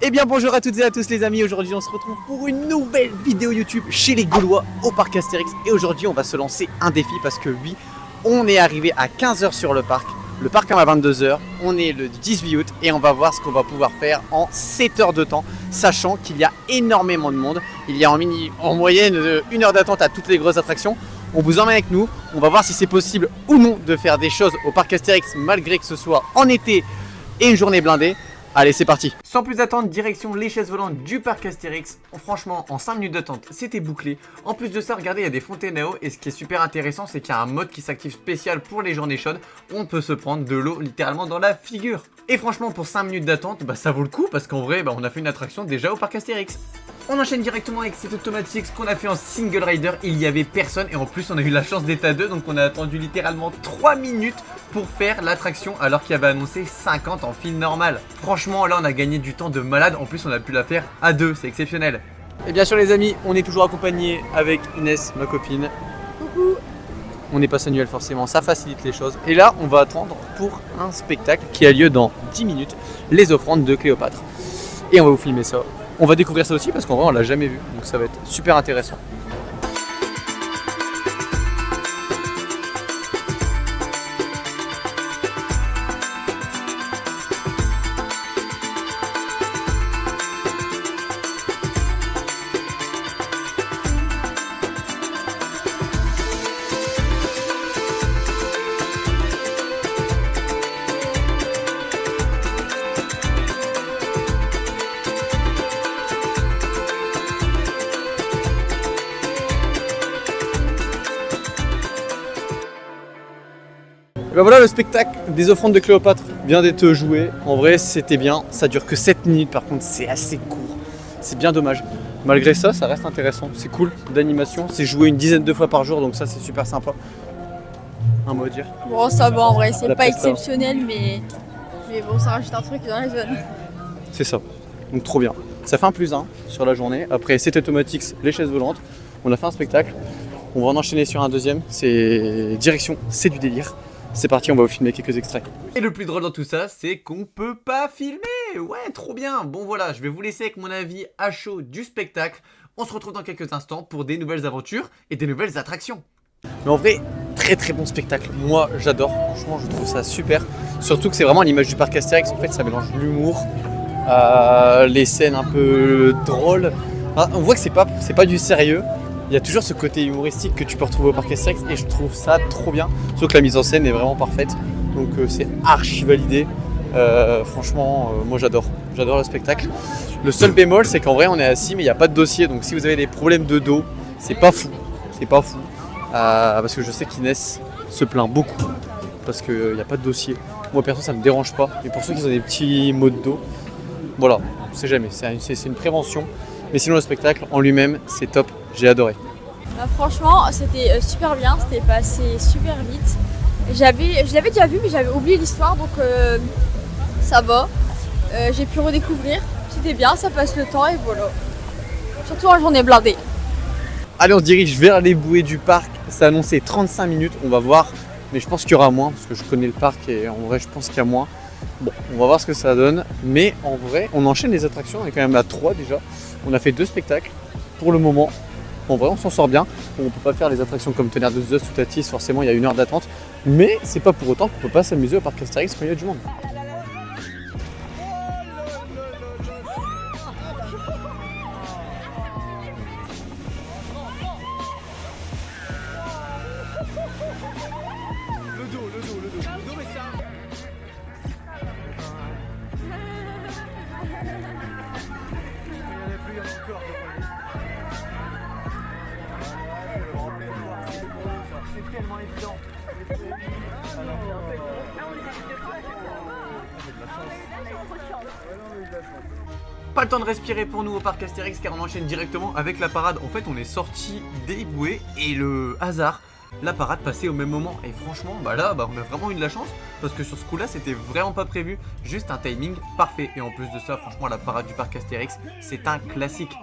Eh bien bonjour à toutes et à tous les amis, aujourd'hui on se retrouve pour une nouvelle vidéo YouTube chez les Gaulois au parc Astérix. Et aujourd'hui on va se lancer un défi parce que oui, on est arrivé à 15 h sur le parc ferme à 22 h, on est le 18 août et on va voir ce qu'on va pouvoir faire en 7 heures de temps, sachant qu'il y a énormément de monde, il y a en moyenne 1 heure d'attente à toutes les grosses attractions. On vous emmène avec nous, on va voir si c'est possible ou non de faire des choses au parc Astérix malgré que ce soit en été et une journée blindée. Allez, c'est parti. Sans plus attendre, direction les chaises volantes du parc Astérix. Franchement, en 5 minutes d'attente, c'était bouclé. En plus de ça, regardez, il y a des fontaines à eau. Et ce qui est super intéressant, c'est qu'il y a un mode qui s'active spécial pour les journées chaudes. On peut se prendre de l'eau littéralement dans la figure. Et franchement, pour 5 minutes d'attente, ça vaut le coup parce qu'en vrai, on a fait une attraction déjà au parc Astérix. On enchaîne directement avec cette automatique qu'on a fait en single rider, il y avait personne et en plus on a eu la chance d'être à deux, donc on a attendu littéralement 3 minutes pour faire l'attraction alors qu'il y avait annoncé 50 en file normale. Franchement là on a gagné du temps de malade, en plus on a pu la faire à deux, c'est exceptionnel. Et bien sûr les amis, on est toujours accompagné avec Inès, ma copine. Coucou. On est passe annuel forcément, ça facilite les choses. Et là on va attendre pour un spectacle qui a lieu dans 10 minutes, les offrandes de Cléopâtre. Et on va vous filmer ça. On va découvrir ça aussi parce qu'en vrai on l'a jamais vu, donc ça va être super intéressant. Et ben voilà, le spectacle des offrandes de Cléopâtre vient d'être joué. En vrai c'était bien, ça dure que 7 minutes par contre, c'est assez court. C'est bien dommage. Malgré ça, ça reste intéressant, c'est cool d'animation. C'est joué une dizaine de fois par jour, donc ça c'est super sympa. Un mot à dire. Bon, ça va en vrai, c'est La pas presta. exceptionnel, mais bon, ça rajoute un truc dans la zone. C'est ça, donc trop bien. Ça fait un +1 sur la journée. Après c'est automatique, les chaises volantes. On a fait un spectacle. On va en enchaîner sur un deuxième. C'est direction, c'est du délire. C'est parti, on va vous filmer quelques extraits. Et le plus drôle dans tout ça, c'est qu'on peut pas filmer. Ouais, trop bien. Bon voilà, je vais vous laisser avec mon avis à chaud du spectacle. On se retrouve dans quelques instants pour des nouvelles aventures et des nouvelles attractions. Mais en vrai, très très bon spectacle. Moi, j'adore. Franchement, je trouve ça super. Surtout que c'est vraiment l'image du parc Astérix. En fait, ça mélange l'humour, les scènes un peu drôles. On voit que c'est pas du sérieux. Il y a toujours ce côté humoristique que tu peux retrouver au parc Astérix et je trouve ça trop bien. Sauf que la mise en scène est vraiment parfaite, donc c'est archi validé. Franchement, moi j'adore le spectacle. Le seul bémol, c'est qu'en vrai on est assis mais il n'y a pas de dossier, donc si vous avez des problèmes de dos, c'est pas fou. Parce que je sais qu'Inès se plaint beaucoup parce qu'il n'y a pas de dossier. Moi perso ça me dérange pas, mais pour ceux qui ont des petits maux de dos, voilà, on sait jamais, c'est une prévention. Mais sinon le spectacle en lui-même c'est top, j'ai adoré. Franchement, c'était super bien, c'était passé super vite. Je l'avais déjà vu, mais j'avais oublié l'histoire, donc ça va. J'ai pu redécouvrir, c'était bien, ça passe le temps et voilà. Surtout en journée blindée. Allez, on se dirige vers les bouées du parc, c'est annoncé 35 minutes, on va voir. Mais je pense qu'il y aura moins, parce que je connais le parc et en vrai je pense qu'il y a moins. Bon, on va voir ce que ça donne, mais en vrai, on enchaîne les attractions, on est quand même à 3 déjà. On a fait 2 spectacles pour le moment. En vrai, on s'en sort bien. On peut pas faire les attractions comme Tonnerre de Zeus ou Tatis, forcément il y a 1 heure d'attente. Mais c'est pas pour autant qu'on peut pas s'amuser au parc Astérix quand il y a du monde. C'est tellement évident. Pas le temps de respirer pour nous au parc Astérix car on enchaîne directement avec la parade. En fait on est sorti des bouées et le hasard, la parade passait au même moment. Et franchement là on a vraiment eu de la chance parce que sur ce coup là c'était vraiment pas prévu. Juste un timing parfait. Et en plus de ça franchement la parade du parc Astérix c'est un classique.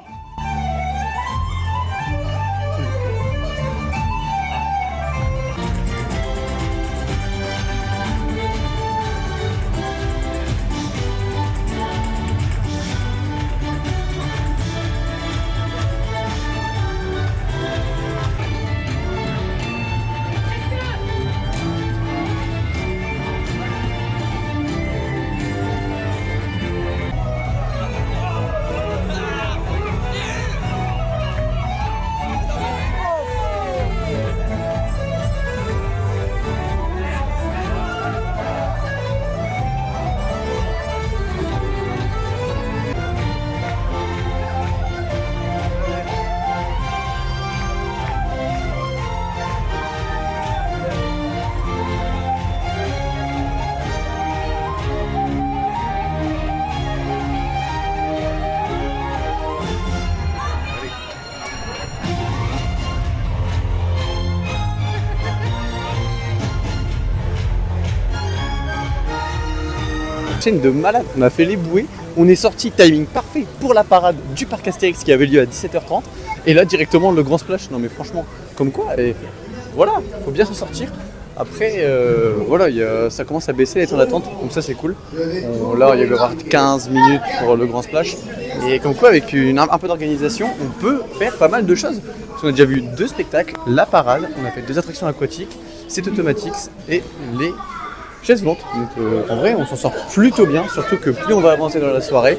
chaîne de malade. On a fait les bouées. On est sorti timing parfait pour la parade du parc Astérix qui avait lieu à 17h30. Et là directement le grand splash. Non mais franchement, comme quoi. Et voilà, faut bien s'en sortir. Après, voilà, ça commence à baisser les temps d'attente, donc ça c'est cool. Là, il y a 15 minutes pour le grand splash. Et comme quoi, avec un peu d'organisation, on peut faire pas mal de choses. Parce qu'on a déjà vu 2 spectacles, la parade, on a fait 2 attractions aquatiques, c'est automatique et les chaises volantes. Donc en vrai, on s'en sort plutôt bien, surtout que plus on va avancer dans la soirée,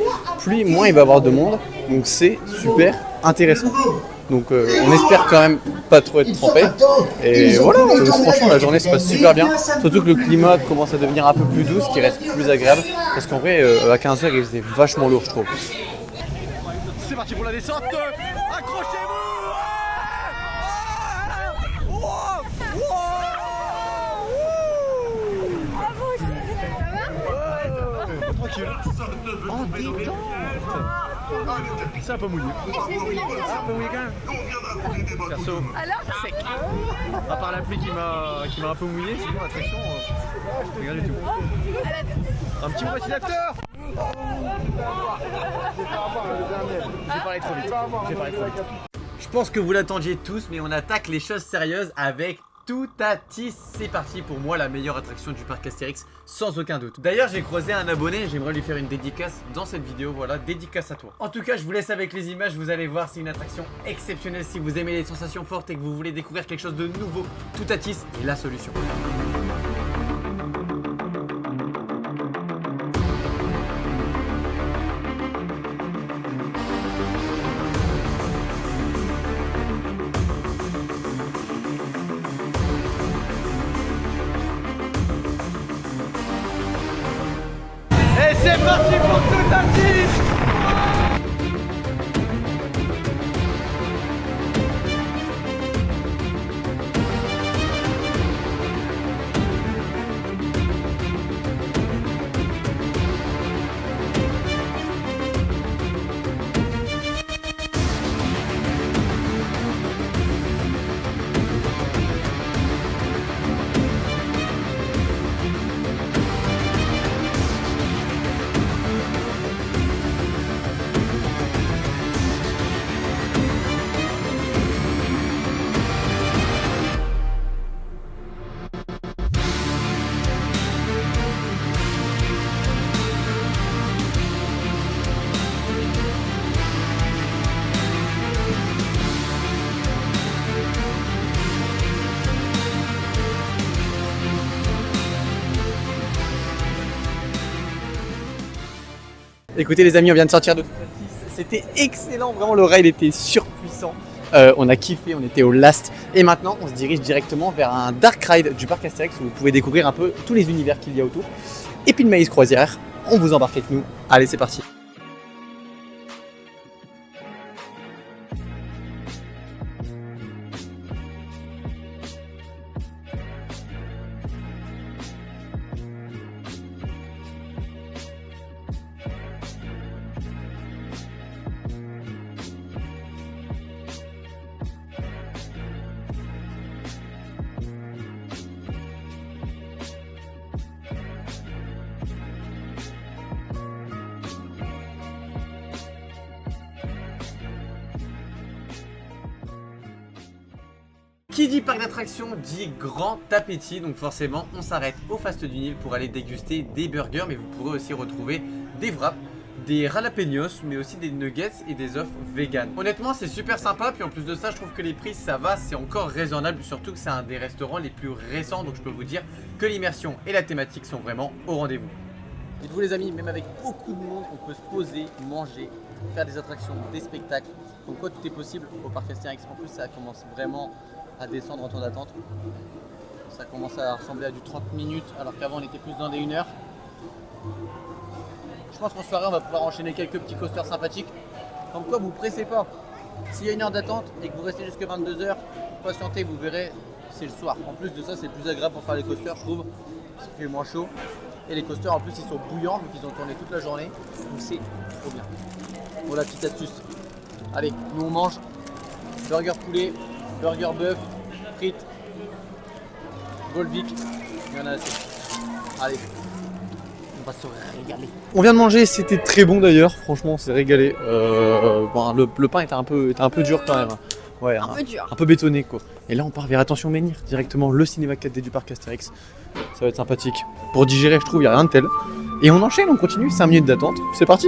moins il va y avoir de monde. Donc c'est super intéressant. Donc on espère quand même pas trop être trempé. Et voilà, franchement la journée se passe super bien. Surtout que le climat commence à devenir un peu plus doux, ce qui reste plus agréable. Parce qu'en vrai, à 15h, il faisait vachement lourd, je trouve. C'est parti pour la descente. Accrochez-vous. Tranquille. En détente. C'est un peu mouillé. Un peu mouillé quand même. Perso, sec. À part la pluie qui m'a un peu mouillé, sinon l'attraction, rien du tout. Un petit motivateur. J'ai parlé trop vite. Je pense que vous l'attendiez tous, mais on attaque les choses sérieuses avec Toutatis. C'est parti pour moi la meilleure attraction du parc Astérix sans aucun doute. D'ailleurs j'ai croisé un abonné, j'aimerais lui faire une dédicace dans cette vidéo, voilà, dédicace à toi. En tout cas je vous laisse avec les images, vous allez voir, c'est une attraction exceptionnelle. Si vous aimez les sensations fortes et que vous voulez découvrir quelque chose de nouveau, Toutatis est la solution. C'est parti pour Toutatis. Écoutez les amis, on vient de sortir de Toutatis, c'était excellent, vraiment le rail était surpuissant. On a kiffé, on était au last et maintenant on se dirige directement vers un dark ride du parc Astérix où vous pouvez découvrir un peu tous les univers qu'il y a autour. Et puis de maïs croisière, on vous embarque avec nous, allez c'est parti. Qui dit parc d'attractions dit grand appétit, donc forcément on s'arrête au Fast du Nil pour aller déguster des burgers, mais vous pourrez aussi retrouver des wraps, des jalapenos, mais aussi des nuggets et des offres vegan. Honnêtement c'est super sympa, puis en plus de ça je trouve que les prix ça va, c'est encore raisonnable, surtout que c'est un des restaurants les plus récents, donc je peux vous dire que l'immersion et la thématique sont vraiment au rendez-vous. Dites-vous les amis, même avec beaucoup de monde, on peut se poser, manger, faire des attractions, des spectacles, donc quoi tout est possible au parc Astérix. En plus ça commence vraiment à descendre en temps d'attente. Ça commence à ressembler à du 30 minutes alors qu'avant on était plus dans des 1 heure. Je pense qu'en soirée on va pouvoir enchaîner quelques petits coasters sympathiques. Comme quoi vous pressez pas. S'il y a 1 heure d'attente et que vous restez jusqu'à 22h, patientez, vous verrez, c'est le soir. En plus de ça c'est plus agréable pour faire les coasters je trouve, parce qu'il fait moins chaud. Et les coasters en plus ils sont bouillants vu qu'ils ont tourné toute la journée. Donc c'est trop bien. Voilà petite astuce. Allez, nous on mange burger poulet, burger bœuf, frites, Volvic, il y en a assez. Allez, on va se régaler. On vient de manger, c'était très bon d'ailleurs, franchement, c'est régalé. Bon, le pain était un peu dur quand même. Ouais, Un peu dur. Un peu bétonné quoi. Et là on part vers Attention Menhir, directement le cinéma 4D du parc Astérix. Ça va être sympathique. Pour digérer je trouve, il n'y a rien de tel. Et on enchaîne, on continue, 5 minutes d'attente, c'est parti.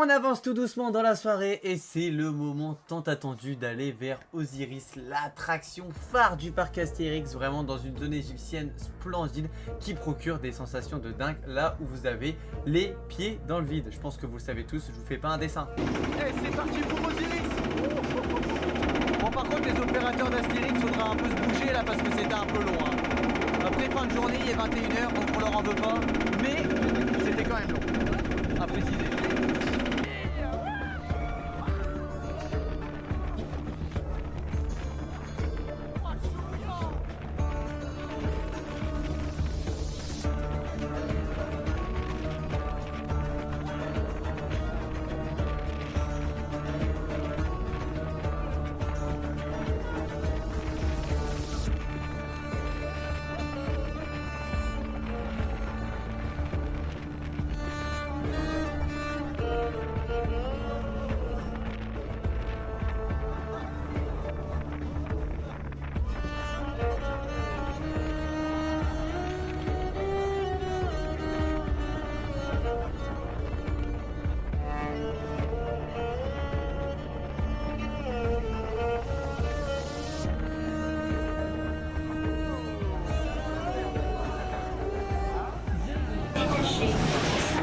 On avance tout doucement dans la soirée et c'est le moment tant attendu d'aller vers Osiris, l'attraction phare du parc Astérix, vraiment dans une zone égyptienne splendide qui procure des sensations de dingue, là où vous avez les pieds dans le vide. Je pense que vous le savez tous, je vous fais pas un dessin. Et c'est parti pour Osiris. Bon, par contre les opérateurs d'Astérix, faudra un peu se bouger là parce que c'était un peu long hein. Après fin de journée il est 21h donc on leur en veut pas, mais c'était quand même long à préciser.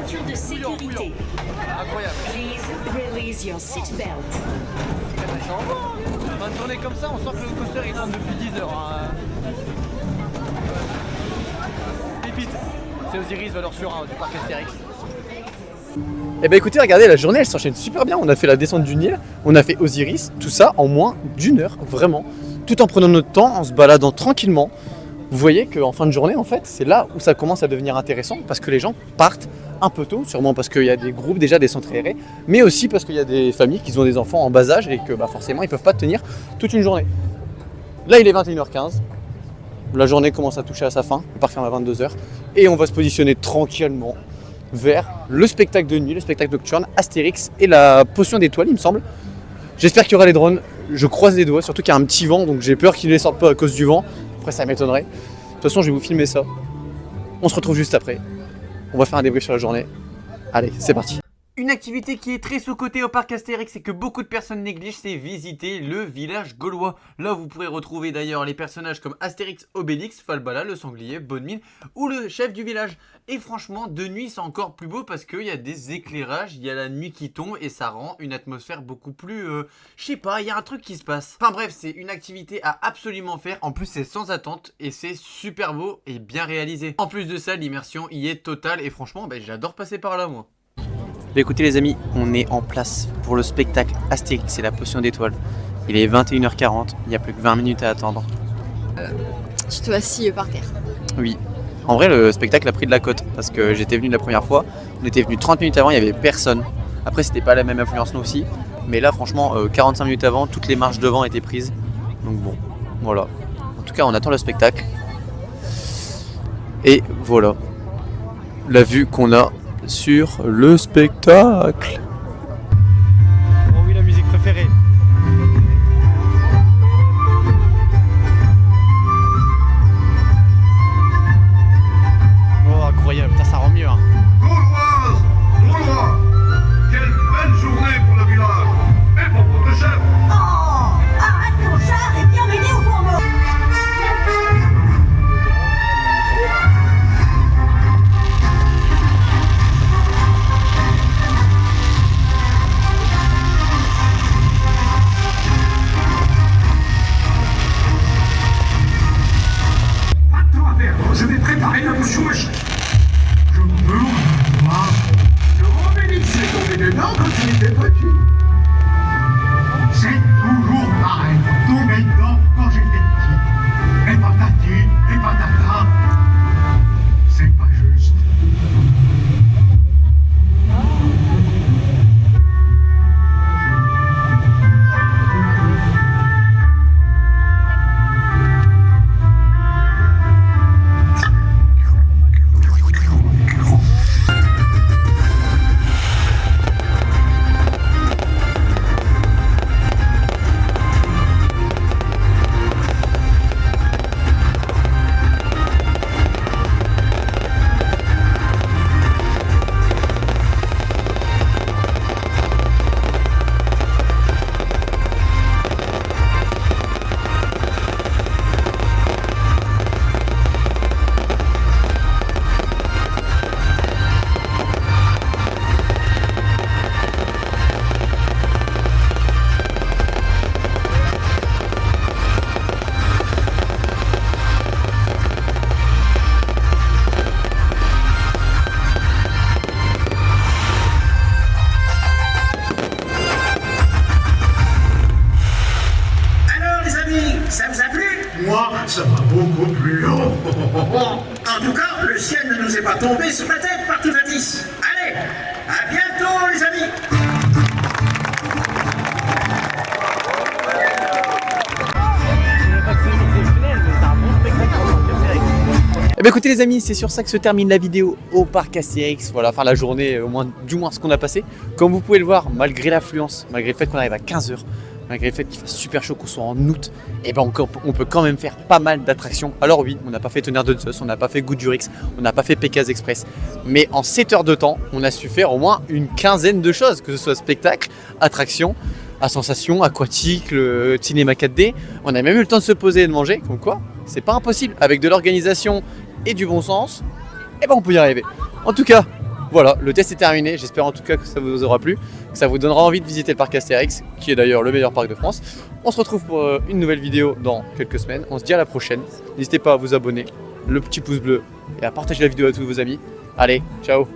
Ceinture de sécurité. Incroyable. Please release your seatbelt. Fin de journée comme ça, on sent que le coaster il tourne depuis 10 heures. Hein. Pépite, c'est Osiris, valeur sûre hein, du parc Astérix. Et bah écoutez, regardez, la journée elle s'enchaîne super bien. On a fait la descente du Nil, on a fait Osiris, tout ça en moins d'1 heure, vraiment. Tout en prenant notre temps, en se baladant tranquillement. Vous voyez qu'en fin de journée, en fait, c'est là où ça commence à devenir intéressant parce que les gens partent un peu tôt, sûrement parce qu'il y a des groupes déjà, des centres aérés, mais aussi parce qu'il y a des familles qui ont des enfants en bas âge et que bah, forcément ils peuvent pas tenir toute une journée. Là, il est 21h15. La journée commence à toucher à sa fin, le parc ferme à 22h et on va se positionner tranquillement vers le spectacle de nuit, le spectacle nocturne, Astérix et la potion d'étoiles, il me semble. J'espère qu'il y aura les drones, je croise les doigts, surtout qu'il y a un petit vent, donc j'ai peur qu'ils ne les sortent pas à cause du vent. Après, ça m'étonnerait. De toute façon, je vais vous filmer ça. On se retrouve juste après. On va faire un débrief sur la journée. Allez, c'est parti. Une activité qui est très sous-cotée au parc Astérix et que beaucoup de personnes négligent, c'est visiter le village gaulois. Là, vous pourrez retrouver d'ailleurs les personnages comme Astérix, Obélix, Falbala, le sanglier, Bonne Mine ou le chef du village. Et franchement, de nuit, c'est encore plus beau parce qu'il y a des éclairages, il y a la nuit qui tombe et ça rend une atmosphère beaucoup plus... je sais pas, il y a un truc qui se passe. Enfin bref, c'est une activité à absolument faire. En plus, c'est sans attente et c'est super beau et bien réalisé. En plus de ça, l'immersion y est totale et franchement, j'adore passer par là, moi. Bah écoutez les amis, on est en place pour le spectacle Astérix et la potion d'étoiles. Il est 21h40, il n'y a plus que 20 minutes à attendre. Je te assis par terre. Oui. En vrai, le spectacle a pris de la cote parce que j'étais venu la première fois. On était venu 30 minutes avant, il n'y avait personne. Après, c'était pas la même influence nous aussi. Mais là, franchement, 45 minutes avant, toutes les marches devant étaient prises. Donc bon, voilà. En tout cas, on attend le spectacle. Et voilà la vue qu'on a sur le spectacle. Oh oui, la musique préférée. Oh, incroyable, ça rend mieux. Hein. Gaulois, quelle belle journée pour le village. Et pour votre chef. Oh, arrête ton char et viens m'aider au fourneau. Pas de temps à perdre, je vais préparer la potion magique. Je peux voir. Le Obélix est tombé dedans quand il était petit. C'est toujours pareil, tomber dedans quand j'étais petit. Et patati, et patata. C'est pas juste. Alors les amis, ça vous a plu? Moi, ça va beaucoup plus. En tout cas, le ciel ne nous est pas tombé sur la tête par tout à 10. Allez, à bientôt les amis. Eh bien écoutez les amis, c'est sur ça que se termine la vidéo au parc Astérix. Voilà, enfin la journée, du moins ce qu'on a passé. Comme vous pouvez le voir, malgré l'affluence, malgré le fait qu'on arrive à 15h, malgré le fait qu'il fasse super chaud, qu'on soit en août, et ben on peut quand même faire pas mal d'attractions. Alors oui, on n'a pas fait Tonnerre de Zeus, on n'a pas fait Goudurix, on n'a pas fait Pékaz Express, mais en 7 heures de temps, on a su faire au moins une quinzaine de choses, que ce soit spectacle, attraction, à sensation, aquatique, le cinéma 4D. On a même eu le temps de se poser et de manger, comme quoi, c'est pas impossible. Avec de l'organisation et du bon sens, et ben on peut y arriver. En tout cas, voilà, le test est terminé. J'espère en tout cas que ça vous aura plu, que ça vous donnera envie de visiter le parc Astérix, qui est d'ailleurs le meilleur parc de France. On se retrouve pour une nouvelle vidéo dans quelques semaines. On se dit à la prochaine. N'hésitez pas à vous abonner, le petit pouce bleu et à partager la vidéo à tous vos amis. Allez, ciao!